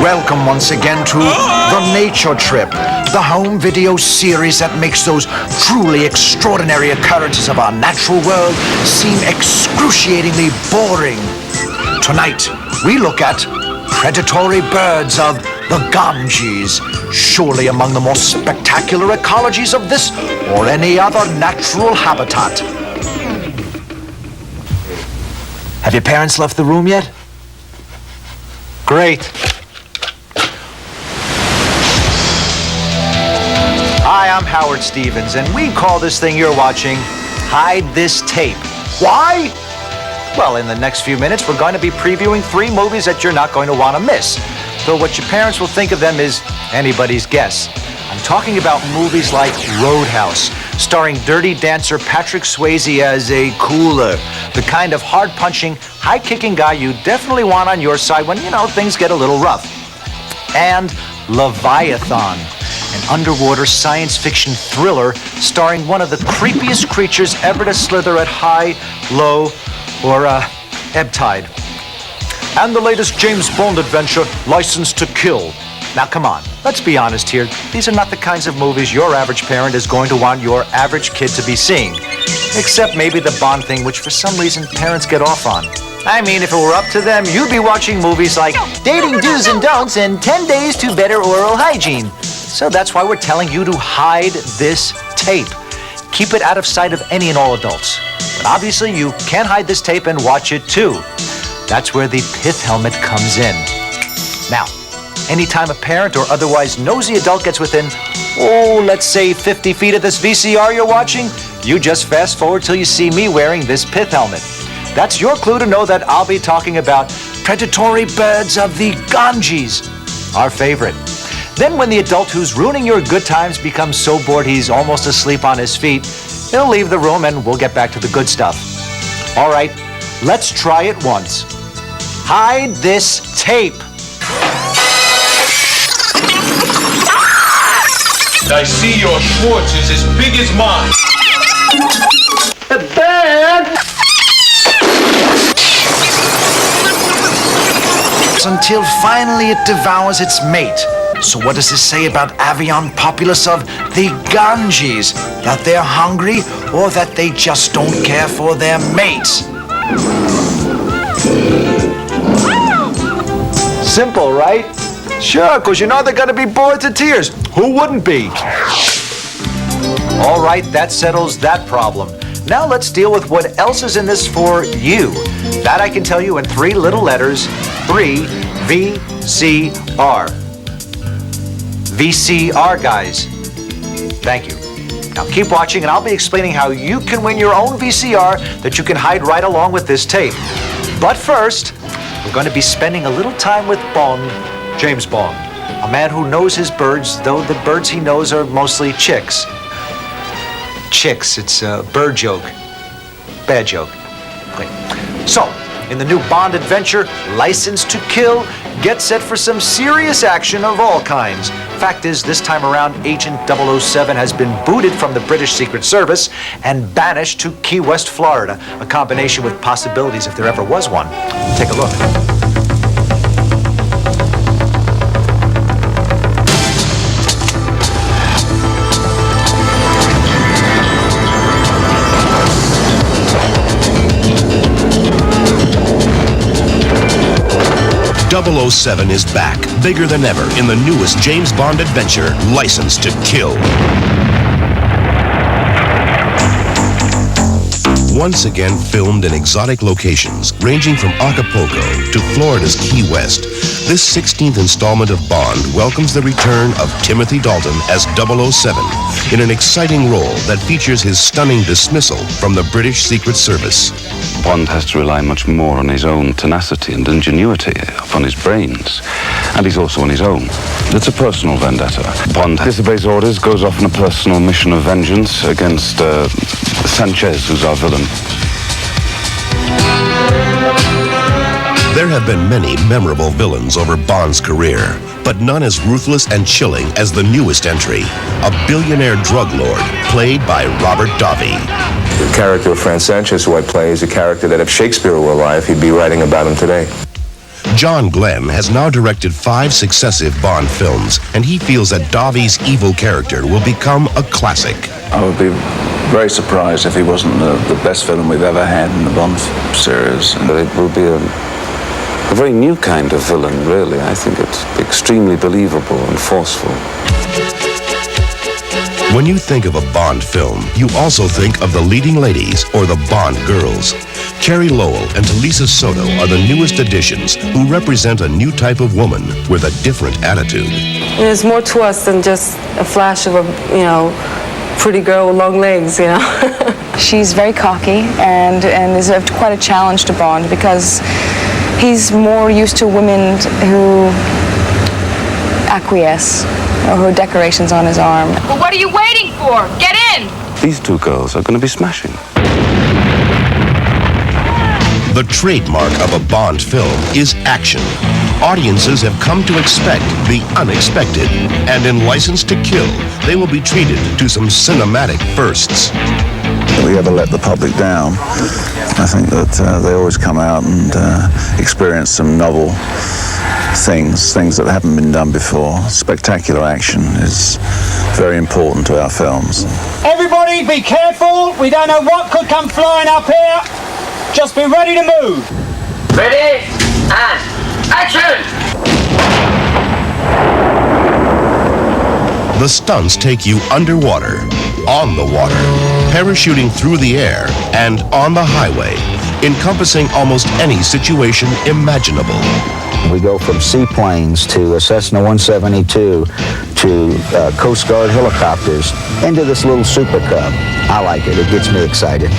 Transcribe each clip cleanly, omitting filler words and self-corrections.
Welcome once again to The Nature Trip, the home video series that makes those truly extraordinary occurrences of our natural world seem excruciatingly boring. Tonight, we look at predatory birds of the Ganges, surely among the most spectacular ecologies of this or any other natural habitat. Have your parents left the room yet? Great. Hi, I'm Howard Stevens, and we call this thing you're watching Hide This Tape. Why? Well, in the next few minutes, we're going to be previewing 3 movies that you're not going to want to miss. Though what your parents will think of them is anybody's guess. I'm talking about movies like Roadhouse, starring Dirty Dancer Patrick Swayze as a cooler, the kind of hard-punching, high-kicking guy you definitely want on your side when, things get a little rough. And Leviathan, an underwater science fiction thriller starring one of the creepiest creatures ever to slither at high, low, or ebb tide. And the latest James Bond adventure, License to Kill. Now, come on, let's be honest here. These are not the kinds of movies your average parent is going to want your average kid to be seeing. Except maybe the Bond thing, which for some reason parents get off on. I mean, if it were up to them, you'd be watching movies like Dating Do's and Don'ts and 10 Days to Better Oral Hygiene. So that's why we're telling you to hide this tape. Keep it out of sight of any and all adults. But obviously, you can hide this tape and watch it too. That's where the pith helmet comes in. Now, anytime a parent or otherwise nosy adult gets within, let's say 50 feet of this VCR you're watching, you just fast forward till you see me wearing this pith helmet. That's your clue to know that I'll be talking about predatory birds of the Ganges, our favorite. Then when the adult who's ruining your good times becomes so bored he's almost asleep on his feet, he'll leave the room and we'll get back to the good stuff. All right, let's try it once. Hide this tape. I see your Schwartz is as big as mine. Dad! Until finally it devours its mate. So what does this say about avian populace of the Ganges? That they're hungry or that they just don't care for their mates? Simple, right? Sure, because they're going to be bored to tears. Who wouldn't be? All right, that settles that problem. Now let's deal with what else is in this for you. That I can tell you in 3 little letters, 3 VCR. VCR, guys. Thank you. Now keep watching and I'll be explaining how you can win your own VCR that you can hide right along with this tape. But first, we're going to be spending a little time with Bond, James Bond, a man who knows his birds, though the birds he knows are mostly chicks. Chicks, it's a bird joke. Bad joke. Okay. So, in the new Bond adventure, License to Kill, get set for some serious action of all kinds. Fact is, this time around, Agent 007 has been booted from the British Secret Service and banished to Key West, Florida, a combination with possibilities if there ever was one. Take a look. 007 is back, bigger than ever, in the newest James Bond adventure, License to Kill. Once again filmed in exotic locations, ranging from Acapulco to Florida's Key West, this 16th installment of Bond welcomes the return of Timothy Dalton as 007 in an exciting role that features his stunning dismissal from the British Secret Service. Bond has to rely much more on his own tenacity and ingenuity, upon his brains, and he's also on his own. It's a personal vendetta. Bond disobeys orders, goes off on a personal mission of vengeance against Sanchez, who's our villain. There have been many memorable villains over Bond's career, but none as ruthless and chilling as the newest entry, a billionaire drug lord played by Robert Davi. The character of Frank Sanchez, who I play, is a character that if Shakespeare were alive, he'd be writing about him today. John Glenn has now directed 5 successive Bond films, and he feels that Davi's evil character will become a classic. I would be very surprised if he wasn't the best villain we've ever had in the Bond series. But it will be a very new kind of villain, really. I think it's extremely believable and forceful. When you think of a Bond film, you also think of the leading ladies, or the Bond girls. Carrie Lowell and Talisa Soto are the newest additions who represent a new type of woman with a different attitude. There's more to us than just a flash of a, pretty girl with long legs, She's very cocky and is quite a challenge to Bond because he's more used to women who acquiesce or who have decorations on his arm. Well, what are you waiting for? Get in! These 2 girls are going to be smashing. The trademark of a Bond film is action. Audiences have come to expect the unexpected, and in License to Kill, they will be treated to some cinematic firsts. If we ever let the public down, I think that they always come out and experience some novel things that haven't been done before. Spectacular action is very important to our films. Everybody be careful, we don't know what could come flying up here. Just be ready to move. Ready, and action! The stunts take you underwater, on the water, parachuting through the air, and on the highway, encompassing almost any situation imaginable. We go from seaplanes to a Cessna 172 to Coast Guard helicopters into this little Super Cub. I like it. It gets me excited.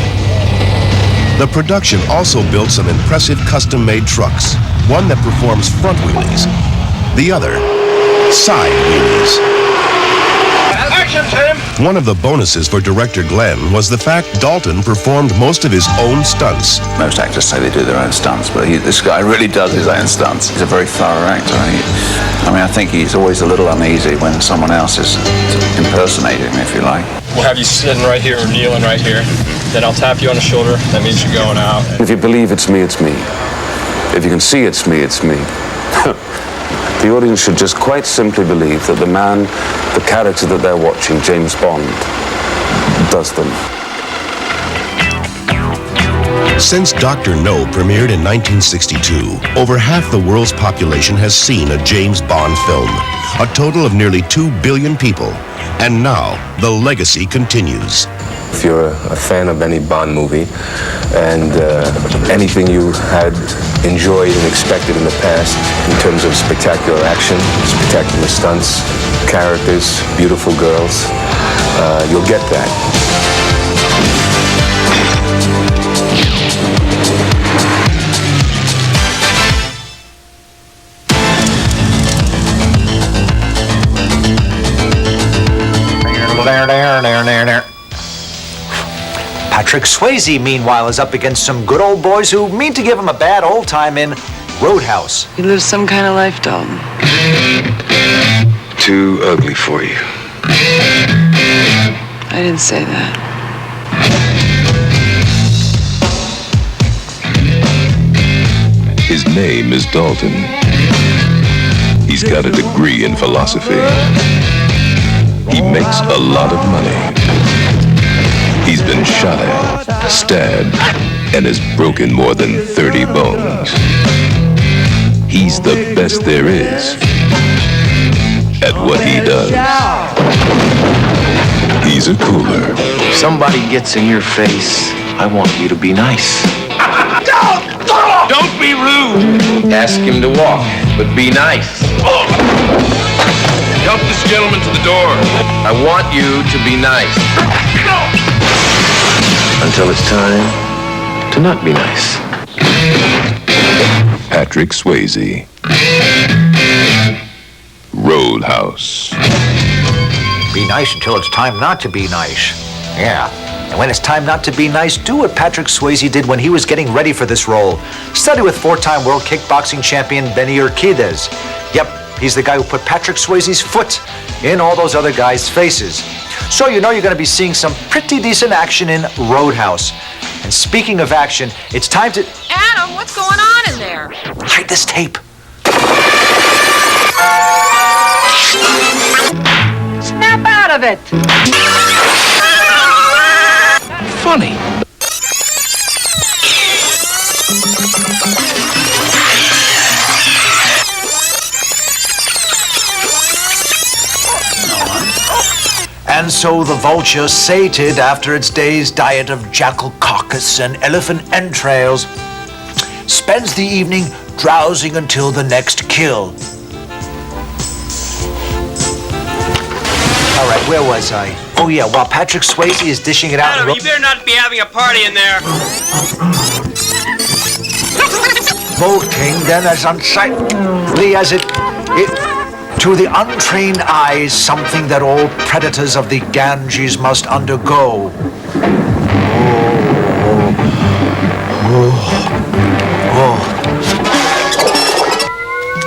The production also built some impressive custom-made trucks, one that performs front wheelies, the other side wheelies. Action, Tim! One of the bonuses for director Glenn was the fact Dalton performed most of his own stunts. Most actors say they do their own stunts, but this guy really does his own stunts. He's a very thorough actor. I think he's always a little uneasy when someone else is impersonating him, if you like. We'll have you sitting right here or kneeling right here. Then I'll tap you on the shoulder. That means you're going out. If you believe it's me, it's me. If you can see it's me, it's me. The audience should just quite simply believe that the man, the character that they're watching, James Bond, does them. Since Dr. No premiered in 1962, over half the world's population has seen a James Bond film, a total of nearly 2 billion people. And now, the legacy continues. If you're a fan of any Bond movie and anything you had enjoyed and expected in the past in terms of spectacular action, spectacular stunts, characters, beautiful girls, you'll get that. Patrick Swayze, meanwhile, is up against some good old boys who mean to give him a bad old time in Roadhouse. You live some kind of life, Dalton. Too ugly for you. I didn't say that. His name is Dalton. He's got a degree in philosophy. He makes a lot of money. He's been shot at, stabbed, and has broken more than 30 bones. He's the best there is at what he does. He's a cooler. If somebody gets in your face, I want you to be nice. Don't be rude! Ask him to walk, but be nice. Help this gentleman to the door. I want you to be nice. Until it's time to not be nice. Patrick Swayze. Roadhouse. Be nice until it's time not to be nice. Yeah. And when it's time not to be nice, do what Patrick Swayze did when he was getting ready for this role. Study with 4-time world kickboxing champion Benny Urquidez. Yep, he's the guy who put Patrick Swayze's foot in all those other guys' faces. So you know you're going to be seeing some pretty decent action in Roadhouse. And speaking of action, it's time to... Adam, what's going on in there? Hide this tape. Snap out of it. Funny. And so the vulture, sated after its day's diet of jackal carcass and elephant entrails, spends the evening drowsing until the next kill. All right, where was I? Oh yeah, while Patrick Swayze is dishing it out. Adam, you better not be having a party in there. Molting then as unsightly as it to the untrained eyes, something that all predators of the Ganges must undergo.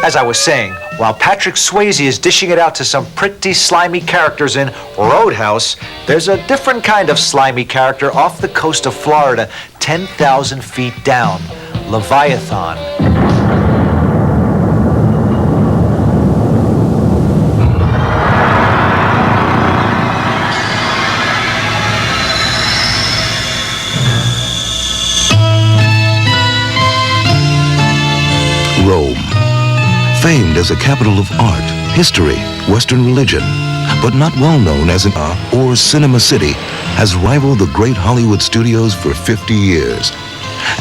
As I was saying, while Patrick Swayze is dishing it out to some pretty slimy characters in Roadhouse, there's a different kind of slimy character off the coast of Florida, 10,000 feet down, Leviathan. Rome, famed as a capital of art, history, Western religion, but not well known as an or Cinema City, has rivaled the great Hollywood studios for 50 years.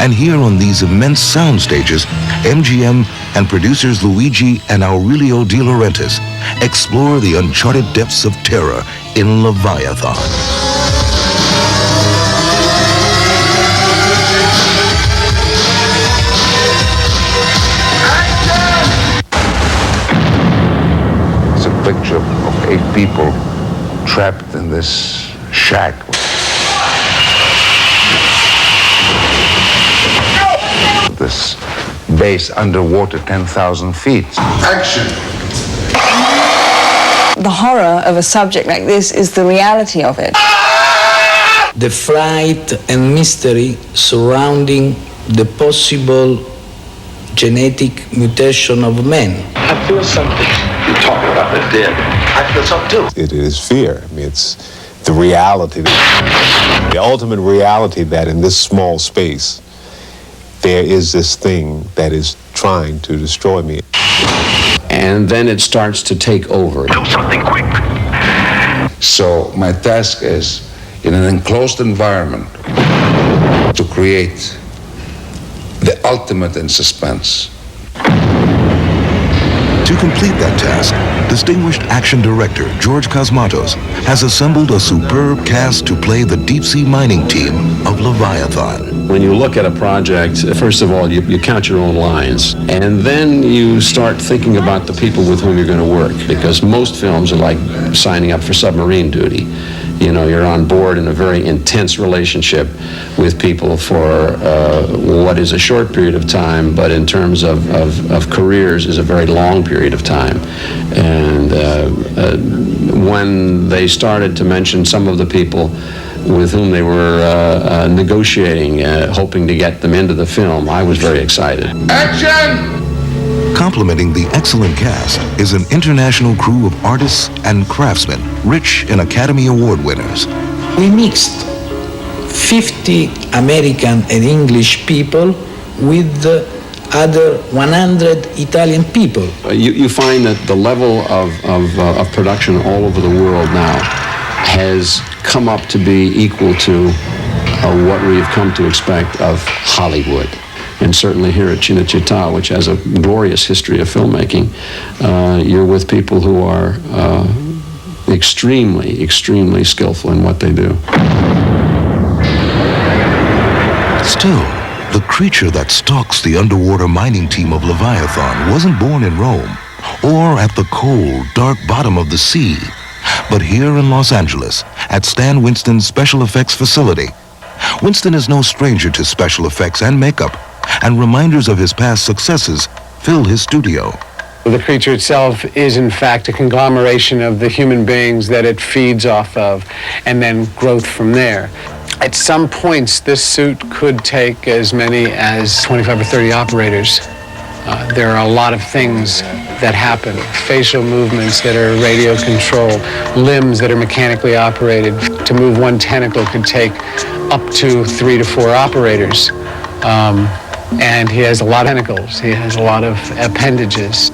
And here on these immense sound stages, MGM and producers Luigi and Aurelio De Laurentiis explore the uncharted depths of terror in Leviathan. Picture of 8 people trapped in this shack. This base underwater 10,000 feet. Action! The horror of a subject like this is the reality of it. The fright and mystery surrounding the possible genetic mutation of men. I feel something. You're talking about the dead. I feel something too. It is fear. I mean, it's the reality, the ultimate reality that in this small space, there is this thing that is trying to destroy me. And then it starts to take over. Do something quick. So my task is, in an enclosed environment, to create the ultimate in suspense. To complete that task, distinguished action director George Cosmatos has assembled a superb cast to play the deep-sea mining team of Leviathan. When you look at a project, first of all, you count your own lines, and then you start thinking about the people with whom you're going to work, because most films are like signing up for submarine duty. You know, you're on board in a very intense relationship with people for what is a short period of time, but in terms of careers is a very long period of time. And when they started to mention some of the people with whom they were negotiating, hoping to get them into the film, I was very excited. Action! Complementing the excellent cast is an international crew of artists and craftsmen, rich in Academy Award winners. We mixed 50 American and English people with other 100 Italian people. You find that the level of production all over the world now has come up to be equal to what we've come to expect of Hollywood. And certainly here at Cinecittà, which has a glorious history of filmmaking, you're with people who are extremely, extremely skillful in what they do. Still, the creature that stalks the underwater mining team of Leviathan wasn't born in Rome or at the cold, dark bottom of the sea, but here in Los Angeles at Stan Winston's special effects facility. Winston is no stranger to special effects and makeup, and reminders of his past successes fill his studio. The creature itself is in fact a conglomeration of the human beings that it feeds off of, and then growth from there. At some points, this suit could take as many as 25 or 30 operators There are a lot of things that happen. Facial movements that are radio controlled, limbs that are mechanically operated. To move one tentacle could take up to 3 to 4 operators. And he has a lot of tentacles. He has a lot of appendages.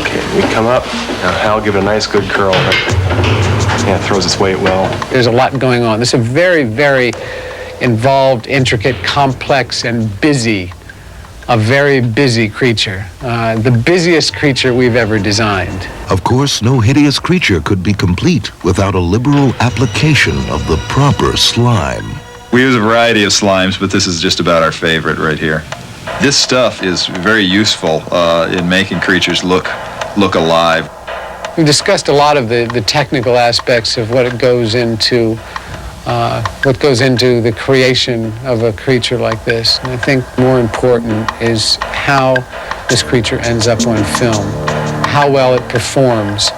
Okay, we come up. Now Hal, give it a nice good curl. Yeah, it throws its weight well. There's a lot going on. This is a very, very involved, intricate, complex, and a very busy creature. The busiest creature we've ever designed. Of course, no hideous creature could be complete without a liberal application of the proper slime. We use a variety of slimes, but this is just about our favorite right here. This stuff is very useful in making creatures look alive. We discussed a lot of the technical aspects of what goes into the creation of a creature like this. And I think more important is how this creature ends up on film, how well it performs.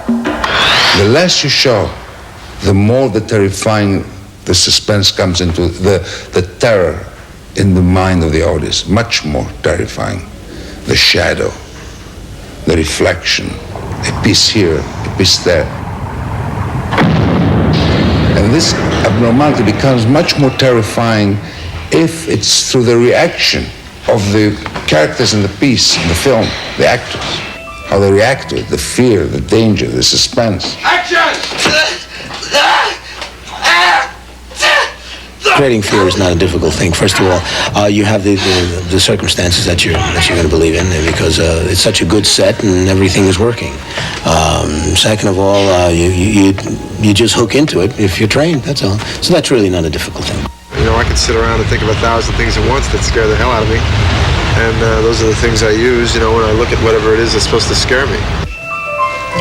The less you show, the more the terrifying the suspense comes into, the terror in the mind of the audience, much more terrifying. The shadow, the reflection, a piece here, a piece there. And this abnormality becomes much more terrifying if it's through the reaction of the characters in the piece, in the film, the actors. How they react to it, the fear, the danger, the suspense. Creating fear is not a difficult thing. First of all, you have the circumstances that you're going to believe in, because it's such a good set and everything is working. Second of all, you just hook into it if you're trained. That's all. So that's really not a difficult thing. You know, I can sit around and think of 1,000 things at once that scare the hell out of me, and those are the things I use. You know, when I look at whatever it is that's supposed to scare me.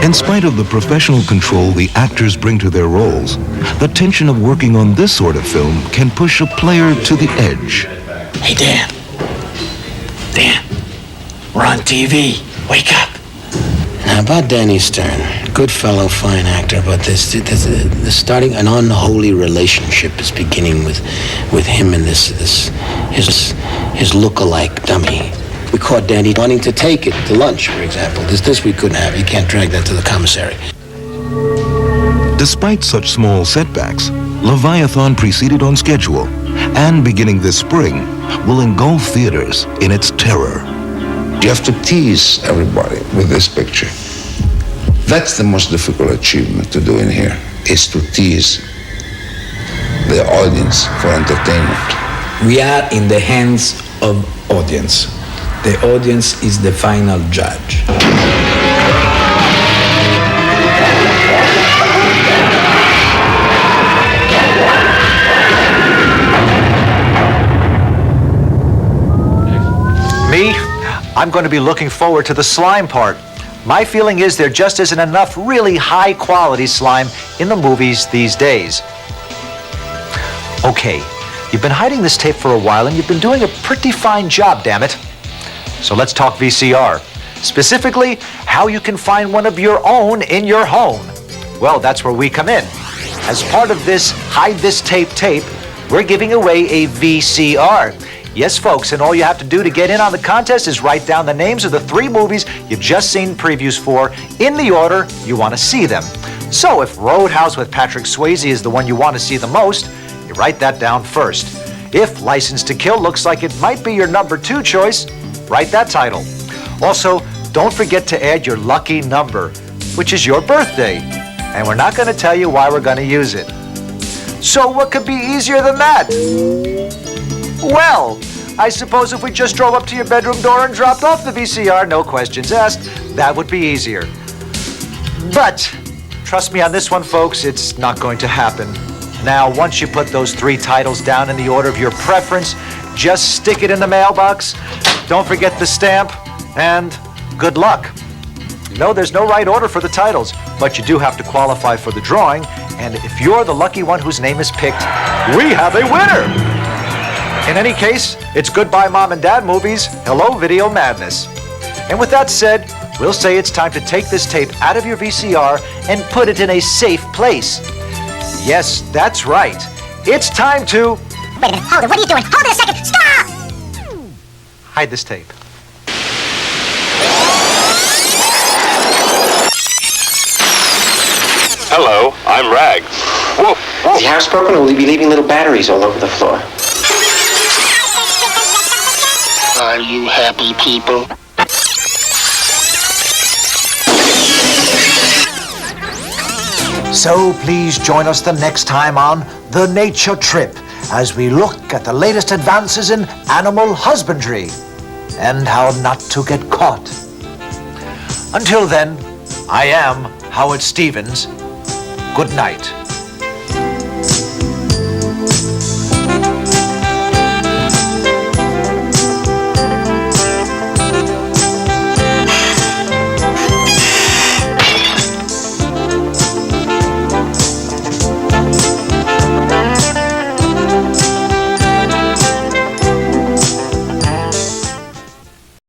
In spite of the professional control the actors bring to their roles, the tension of working on this sort of film can push a player to the edge. Hey, Dan. Dan, we're on TV. Wake up. Now, about Danny Stern, good fellow, fine actor, but this starting an unholy relationship is beginning with him and his look-alike dummy. We caught Danny wanting to take it to lunch, for example. This we couldn't have. You can't drag that to the commissary. Despite such small setbacks, Leviathan proceeded on schedule and, beginning this spring, will engulf theaters in its terror. You have to tease everybody with this picture. That's the most difficult achievement to do in here, is to tease the audience for entertainment. We are in the hands of audience. The audience is the final judge. Me? I'm going to be looking forward to the slime part. My feeling is there just isn't enough really high-quality slime in the movies these days. Okay, you've been hiding this tape for a while and you've been doing a pretty fine job, damn it. So let's talk VCR. Specifically, how you can find one of your own in your home. Well, that's where we come in. As part of this Hide This Tape, we're giving away a VCR. Yes, folks, and all you have to do to get in on the contest is write down the names of the 3 movies you've just seen previews for in the order you want to see them. So if Roadhouse with Patrick Swayze is the one you want to see the most, you write that down first. If License to Kill looks like it might be your number 2 choice, write that title. Also, don't forget to add your lucky number, which is your birthday. And we're not going to tell you why we're going to use it. So what could be easier than that? Well, I suppose if we just drove up to your bedroom door and dropped off the VCR, no questions asked, that would be easier. But trust me on this one, folks, it's not going to happen. Now, once you put those 3 titles down in the order of your preference, just stick it in the mailbox. Don't forget the stamp, and good luck. No, there's no right order for the titles, but you do have to qualify for the drawing, and if you're the lucky one whose name is picked, we have a winner! In any case, it's goodbye Mom and Dad movies, hello Video Madness. And with that said, we'll say it's time to take this tape out of your VCR and put it in a safe place. Yes, that's right. It's time to... Wait a minute, hold it, what are you doing? Hold it a second, stop! Hide this tape. Hello, I'm Rag. Woof, woof. Is the house broken, or will you be leaving little batteries all over the floor? Are you happy, people? So please join us the next time on The Nature Trip as we look at the latest advances in animal husbandry and how not to get caught. Until then, I am Howard Stevens. Good night.